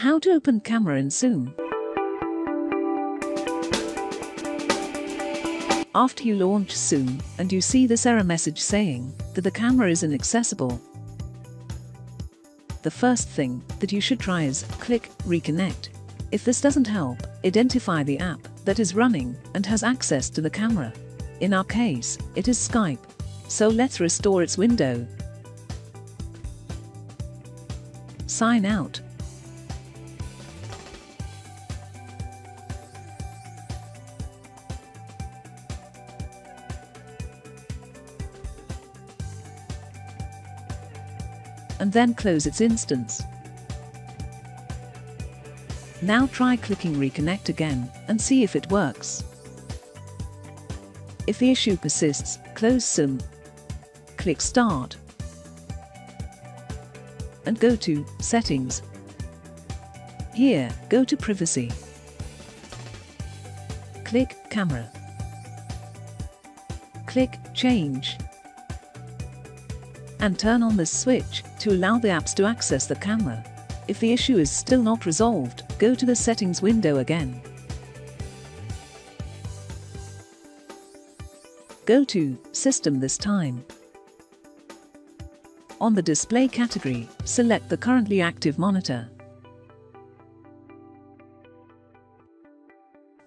How to open camera in Zoom. After you launch Zoom and you see this error message saying that the camera is inaccessible, the first thing that you should try is click Reconnect. If this doesn't help, identify the app that is running and has access to the camera. In our case, it is Skype. So let's restore its window. Sign out. And then close its instance. Now try clicking Reconnect again and see if it works. If the issue persists, close Zoom. Click Start and go to Settings. Here, go to Privacy. Click Camera. Click Change. And turn on this switch to allow the apps to access the camera. If the issue is still not resolved, go to the Settings window again. Go to System this time. On the display category, select the currently active monitor.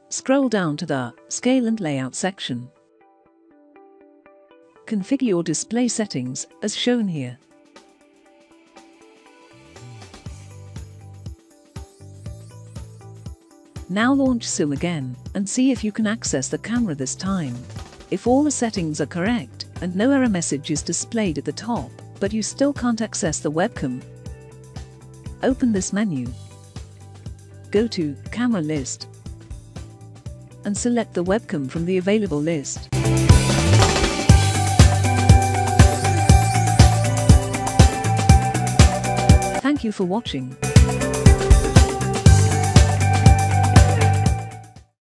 Scroll down to the Scale and Layout section. Configure your display settings as shown here. Now launch Zoom again and see if you can access the camera this time. If all the settings are correct and no error message is displayed at the top, but you still can't access the webcam, open this menu. Go to Camera List and select the webcam from the available list. Thank you for watching.